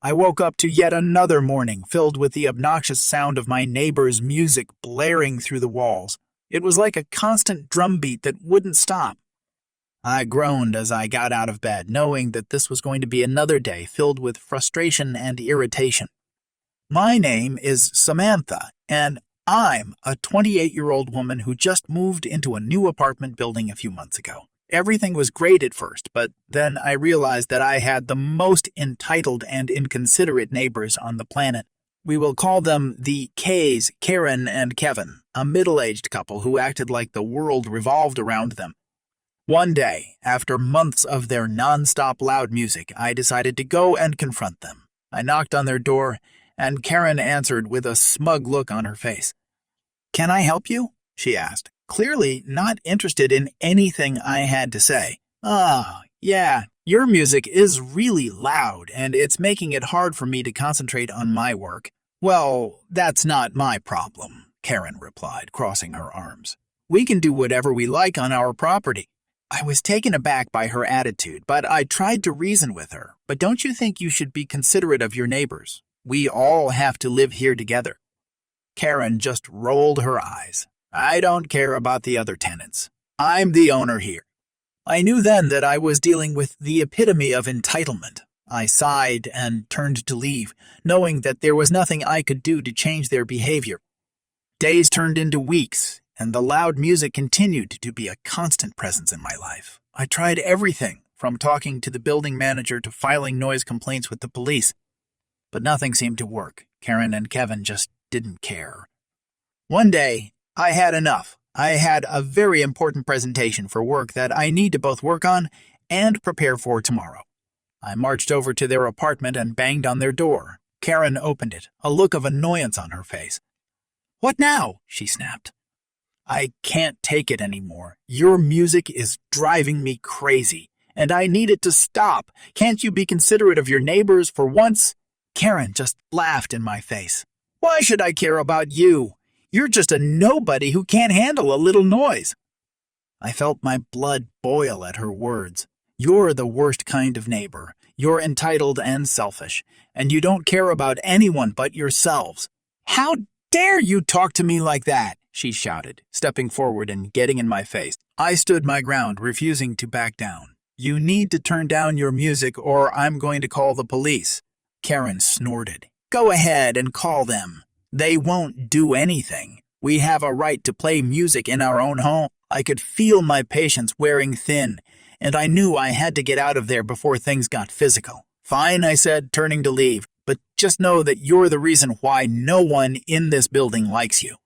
I woke up to yet another morning filled with the obnoxious sound of my neighbor's music blaring through the walls. It was like a constant drumbeat that wouldn't stop. I groaned as I got out of bed, knowing that this was going to be another day filled with frustration and irritation. My name is Samantha, and I'm a 28-year-old woman who just moved into a new apartment building a few months ago. Everything was great at first, but then I realized that I had the most entitled and inconsiderate neighbors on the planet. We will call them the K's, Karen and Kevin, a middle-aged couple who acted like the world revolved around them. One day, after months of their non-stop loud music, I decided to go and confront them. I knocked on their door, and Karen answered with a smug look on her face. "Can I help you?" she asked, clearly not interested in anything I had to say. Yeah, your music is really loud, and it's making it hard for me to concentrate on my work." "Well, that's not my problem," Karen replied, crossing her arms. "We can do whatever we like on our property." I was taken aback by her attitude, but I tried to reason with her. "But don't you think you should be considerate of your neighbors? We all have to live here together." Karen just rolled her eyes. "I don't care about the other tenants. I'm the owner here." I knew then that I was dealing with the epitome of entitlement. I sighed and turned to leave, knowing that there was nothing I could do to change their behavior. Days turned into weeks, and the loud music continued to be a constant presence in my life. I tried everything, from talking to the building manager to filing noise complaints with the police. But nothing seemed to work. Karen and Kevin just didn't care. One day, I had enough. I had a very important presentation for work that I need to both work on and prepare for tomorrow. I marched over to their apartment and banged on their door. Karen opened it, a look of annoyance on her face. "What now?" she snapped. "I can't take it anymore. Your music is driving me crazy, and I need it to stop. Can't you be considerate of your neighbors for once?" Karen just laughed in my face. "Why should I care about you? You're just a nobody who can't handle a little noise." I felt my blood boil at her words. "You're the worst kind of neighbor. You're entitled and selfish, and you don't care about anyone but yourselves." "How dare you talk to me like that?" she shouted, stepping forward and getting in my face. I stood my ground, refusing to back down. "You need to turn down your music or I'm going to call the police." Karen snorted. "Go ahead and call them. They won't do anything. We have a right to play music in our own home." I could feel my patience wearing thin, and I knew I had to get out of there before things got physical. "Fine," I said, turning to leave, "but just know that you're the reason why no one in this building likes you."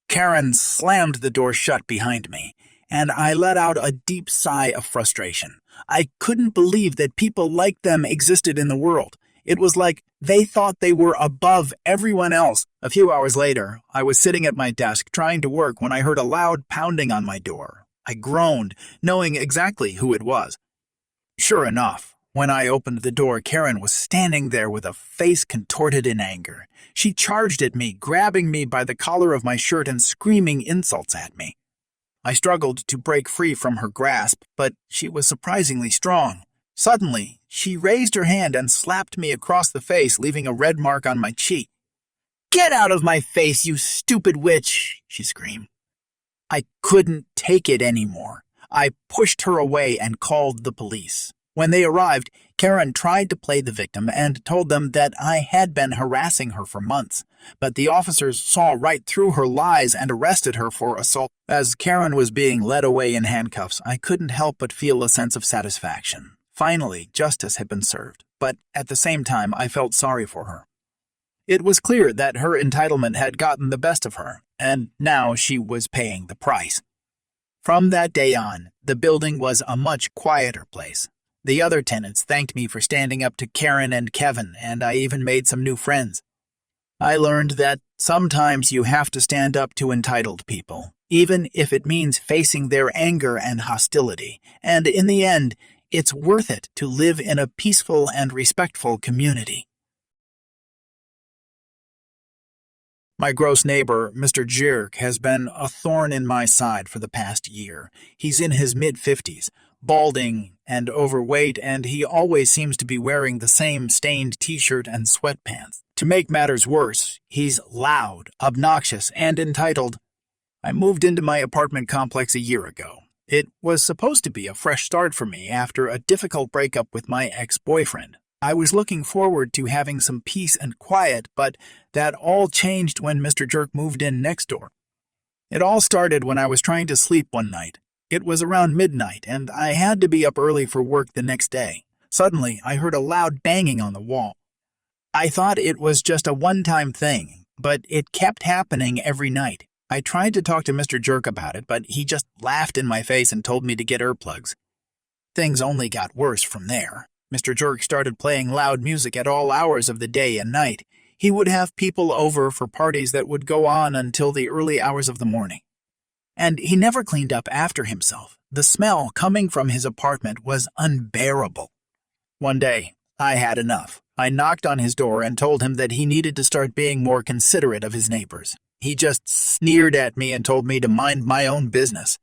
Karen slammed the door shut behind me, and I let out a deep sigh of frustration. I couldn't believe that people like them existed in the world. It was like they thought they were above everyone else. A few hours later, I was sitting at my desk trying to work when I heard a loud pounding on my door. I groaned, knowing exactly who it was. Sure enough, when I opened the door, Karen was standing there with a face contorted in anger. She charged at me, grabbing me by the collar of my shirt and screaming insults at me. I struggled to break free from her grasp, but she was surprisingly strong. Suddenly, she raised her hand and slapped me across the face, leaving a red mark on my cheek. "Get out of my face, you stupid witch!" she screamed. I couldn't take it anymore. I pushed her away and called the police. When they arrived, Karen tried to play the victim and told them that I had been harassing her for months, but the officers saw right through her lies and arrested her for assault. As Karen was being led away in handcuffs, I couldn't help but feel a sense of satisfaction. Finally, justice had been served, but at the same time, I felt sorry for her. It was clear that her entitlement had gotten the best of her, and now she was paying the price. From that day on, the building was a much quieter place. The other tenants thanked me for standing up to Karen and Kevin, and I even made some new friends. I learned that sometimes you have to stand up to entitled people, even if it means facing their anger and hostility, and in the end, it's worth it to live in a peaceful and respectful community. My gross neighbor, Mr. Jerk, has been a thorn in my side for the past year. He's in his mid-50s, balding and overweight, and he always seems to be wearing the same stained t-shirt and sweatpants. To make matters worse, he's loud, obnoxious, and entitled. I moved into my apartment complex a year ago. It was supposed to be a fresh start for me after a difficult breakup with my ex-boyfriend. I was looking forward to having some peace and quiet, but that all changed when Mr. Jerk moved in next door. It all started when I was trying to sleep one night. It was around midnight, and I had to be up early for work the next day. Suddenly, I heard a loud banging on the wall. I thought it was just a one-time thing, but it kept happening every night. I tried to talk to Mr. Jerk about it, but he just laughed in my face and told me to get earplugs. Things only got worse from there. Mr. Jerk started playing loud music at all hours of the day and night. He would have people over for parties that would go on until the early hours of the morning. And he never cleaned up after himself. The smell coming from his apartment was unbearable. One day, I had enough. I knocked on his door and told him that he needed to start being more considerate of his neighbors. He just sneered at me and told me to mind my own business.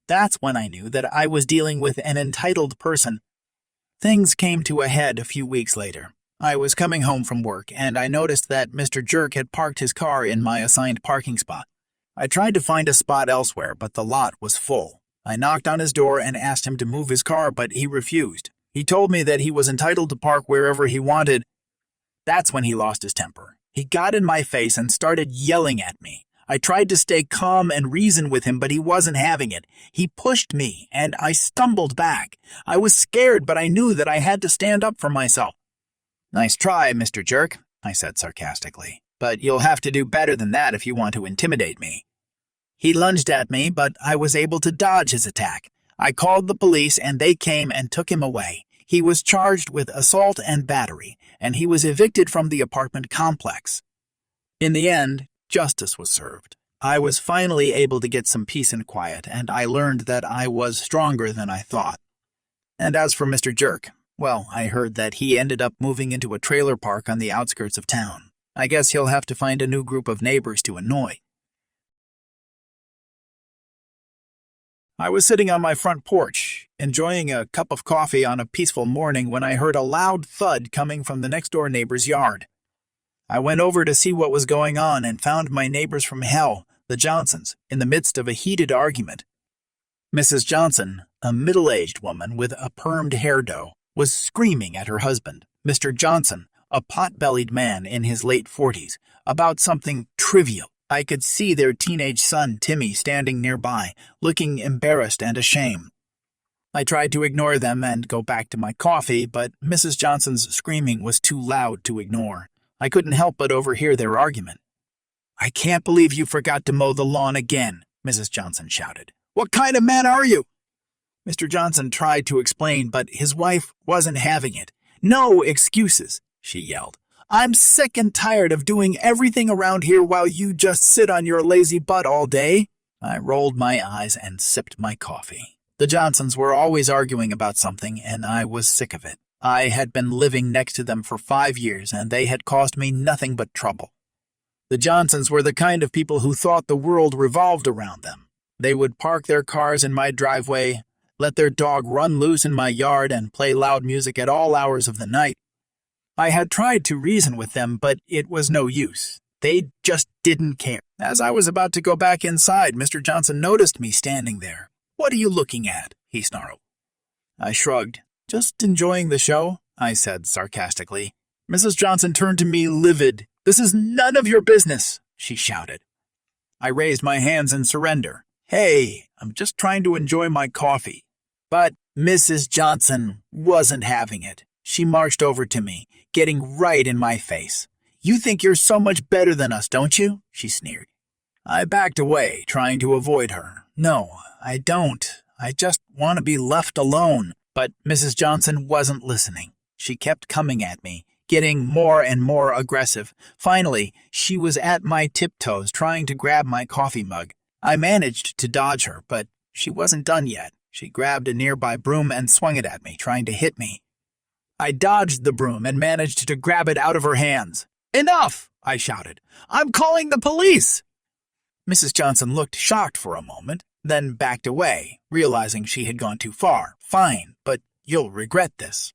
That's when I knew that I was dealing with an entitled person. Things came to a head a few weeks later. I was coming home from work, and I noticed that Mr. Jerk had parked his car in my assigned parking spot. I tried to find a spot elsewhere, but the lot was full. I knocked on his door and asked him to move his car, but he refused. He told me that he was entitled to park wherever he wanted. That's when he lost his temper. He got in my face and started yelling at me. I tried to stay calm and reason with him, but he wasn't having it. He pushed me, and I stumbled back. I was scared, but I knew that I had to stand up for myself. "Nice try, Mr. Jerk," I said sarcastically. "But you'll have to do better than that if you want to intimidate me." He lunged at me, but I was able to dodge his attack. I called the police, and they came and took him away. He was charged with assault and battery, and he was evicted from the apartment complex. In the end, justice was served. I was finally able to get some peace and quiet, and I learned that I was stronger than I thought. And as for Mr. Jerk, well, I heard that he ended up moving into a trailer park on the outskirts of town. I guess he'll have to find a new group of neighbors to annoy. I was sitting on my front porch, enjoying a cup of coffee on a peaceful morning when I heard a loud thud coming from the next-door neighbor's yard. I went over to see what was going on and found my neighbors from hell, the Johnsons, in the midst of a heated argument. Mrs. Johnson, a middle-aged woman with a permed hairdo, was screaming at her husband, Mr. Johnson, a pot-bellied man in his late 40s, about something trivial. I could see their teenage son, Timmy, standing nearby, looking embarrassed and ashamed. I tried to ignore them and go back to my coffee, but Mrs. Johnson's screaming was too loud to ignore. I couldn't help but overhear their argument. "I can't believe you forgot to mow the lawn again," Mrs. Johnson shouted. "What kind of man are you?" Mr. Johnson tried to explain, but his wife wasn't having it. "No excuses," she yelled. "I'm sick and tired of doing everything around here while you just sit on your lazy butt all day." I rolled my eyes and sipped my coffee. The Johnsons were always arguing about something, and I was sick of it. I had been living next to them for 5 years, and they had caused me nothing but trouble. The Johnsons were the kind of people who thought the world revolved around them. They would park their cars in my driveway, let their dog run loose in my yard, and play loud music at all hours of the night. I had tried to reason with them, but it was no use. They just didn't care. As I was about to go back inside, Mr. Johnson noticed me standing there. "What are you looking at?" he snarled. I shrugged. "Just enjoying the show," I said sarcastically. Mrs. Johnson turned to me livid. "This is none of your business," she shouted. I raised my hands in surrender. "Hey, I'm just trying to enjoy my coffee." But Mrs. Johnson wasn't having it. She marched over to me, getting right in my face. "You think you're so much better than us, don't you?" she sneered. I backed away, trying to avoid her. "No, I don't. I just want to be left alone." But Mrs. Johnson wasn't listening. She kept coming at me, getting more and more aggressive. Finally, she was at my tiptoes, trying to grab my coffee mug. I managed to dodge her, but she wasn't done yet. She grabbed a nearby broom and swung it at me, trying to hit me. I dodged the broom and managed to grab it out of her hands. "Enough!" I shouted. "I'm calling the police!" Mrs. Johnson looked shocked for a moment. then backed away, realizing she had gone too far. Fine, but you'll regret this.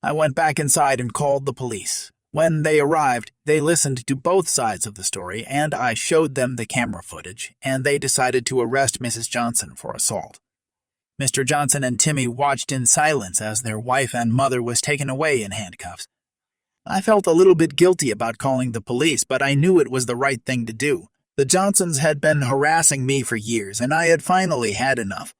I went back inside and called the police. When they arrived, they listened to both sides of the story, and I showed them the camera footage, and they decided to arrest Mrs. Johnson for assault. Mr. Johnson and Timmy watched in silence as their wife and mother was taken away in handcuffs. I felt a little bit guilty about calling the police, but I knew it was the right thing to do. The Johnsons had been harassing me for years, and I had finally had enough.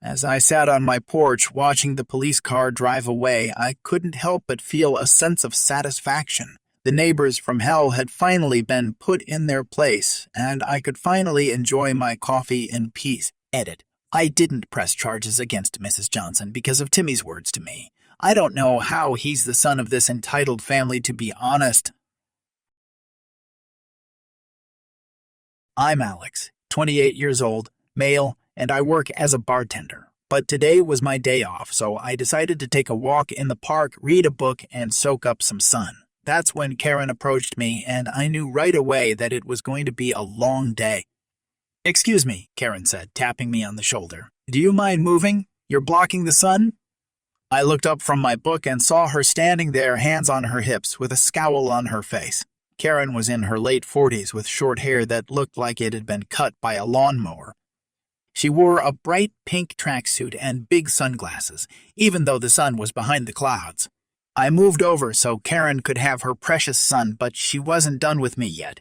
As I sat on my porch watching the police car drive away, I couldn't help but feel a sense of satisfaction. The neighbors from hell had finally been put in their place, and I could finally enjoy my coffee in peace. Edit. I didn't press charges against Mrs. Johnson because of Timmy's words to me. I don't know how he's the son of this entitled family, to be honest. I'm Alex, 28 years old, male, and I work as a bartender. But today was my day off, so I decided to take a walk in the park, read a book, and soak up some sun. That's when Karen approached me, and I knew right away that it was going to be a long day. "Excuse me," Karen said, tapping me on the shoulder. "Do you mind moving? You're blocking the sun?" I looked up from my book and saw her standing there, hands on her hips, with a scowl on her face. Karen was in her late 40s with short hair that looked like it had been cut by a lawnmower. She wore a bright pink tracksuit and big sunglasses, even though the sun was behind the clouds. I moved over so Karen could have her precious sun, but she wasn't done with me yet.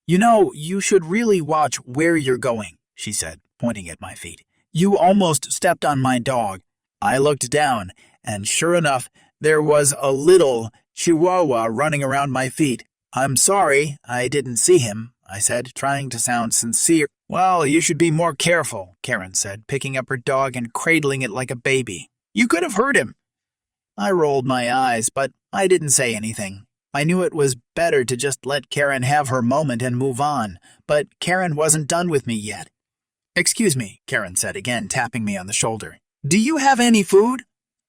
"You know, you should really watch where you're going," she said, pointing at my feet. "You almost stepped on my dog." I looked down, and sure enough, there was a little chihuahua running around my feet. "I'm sorry, I didn't see him," I said, trying to sound sincere. "Well, you should be more careful," Karen said, picking up her dog and cradling it like a baby. "You could have hurt him." I rolled my eyes, but I didn't say anything. I knew it was better to just let Karen have her moment and move on, but Karen wasn't done with me yet. "Excuse me," Karen said again, tapping me on the shoulder. "Do you have any food?"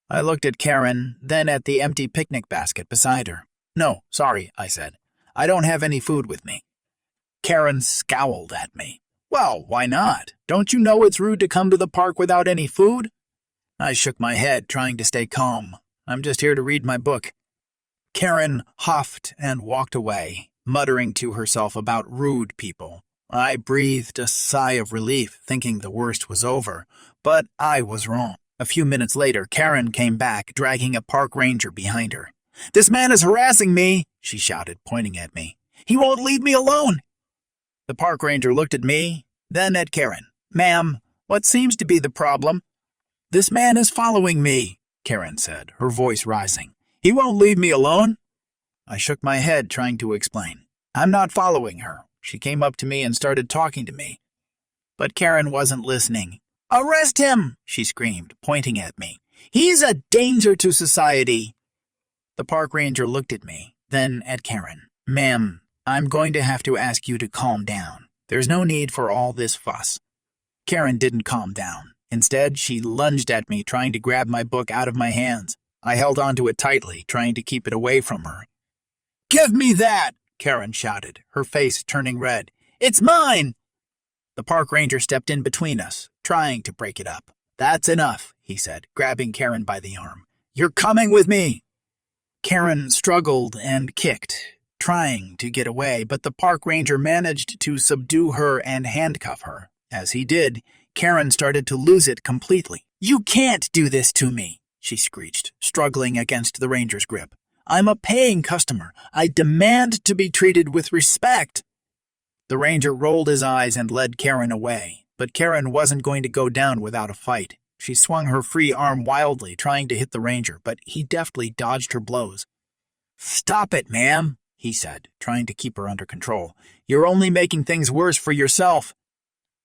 I looked at Karen, then at the empty picnic basket beside her. "No, sorry," I said. "I don't have any food with me." Karen scowled at me. "Well, why not? Don't you know it's rude to come to the park without any food?" I shook my head, trying to stay calm. "I'm just here to read my book." Karen huffed and walked away, muttering to herself about rude people. I breathed a sigh of relief, thinking the worst was over, but I was wrong. A few minutes later, Karen came back, dragging a park ranger behind her. "This man is harassing me," she shouted, pointing at me. "He won't leave me alone." The park ranger looked at me, then at Karen. "Ma'am, what seems to be the problem?" "This man is following me," Karen said, her voice rising. "He won't leave me alone." I shook my head, trying to explain. "I'm not following her. She came up to me and started talking to me." But Karen wasn't listening. "Arrest him!" she screamed, pointing at me. "He's a danger to society." The park ranger looked at me, then at Karen. "Ma'am, I'm going to have to ask you to calm down. There's no need for all this fuss." Karen didn't calm down. Instead, she lunged at me, trying to grab my book out of my hands. I held onto it tightly, trying to keep it away from her. "Give me that!" Karen shouted, her face turning red. "It's mine!" The park ranger stepped in between us, trying to break it up. "That's enough," he said, grabbing Karen by the arm. "You're coming with me!" Karen struggled and kicked, trying to get away, but the park ranger managed to subdue her and handcuff her. As he did, Karen started to lose it completely. "You can't do this to me," she screeched, struggling against the ranger's grip. "I'm a paying customer. I demand to be treated with respect." The ranger rolled his eyes and led Karen away, but Karen wasn't going to go down without a fight. She swung her free arm wildly, trying to hit the ranger, but he deftly dodged her blows. "Stop it, ma'am," he said, trying to keep her under control. "You're only making things worse for yourself."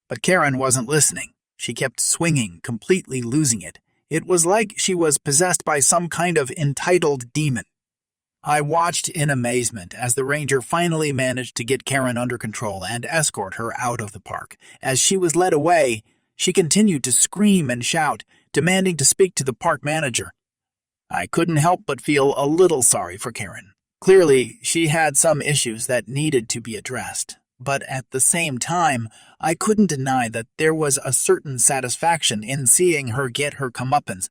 But Karen wasn't listening. She kept swinging, completely losing it. It was like she was possessed by some kind of entitled demon. I watched in amazement as the ranger finally managed to get Karen under control and escort her out of the park. As she was led away, she continued to scream and shout, demanding to speak to the park manager. I couldn't help but feel a little sorry for Karen. Clearly, she had some issues that needed to be addressed. but at the same time, I couldn't deny that there was a certain satisfaction in seeing her get her comeuppance.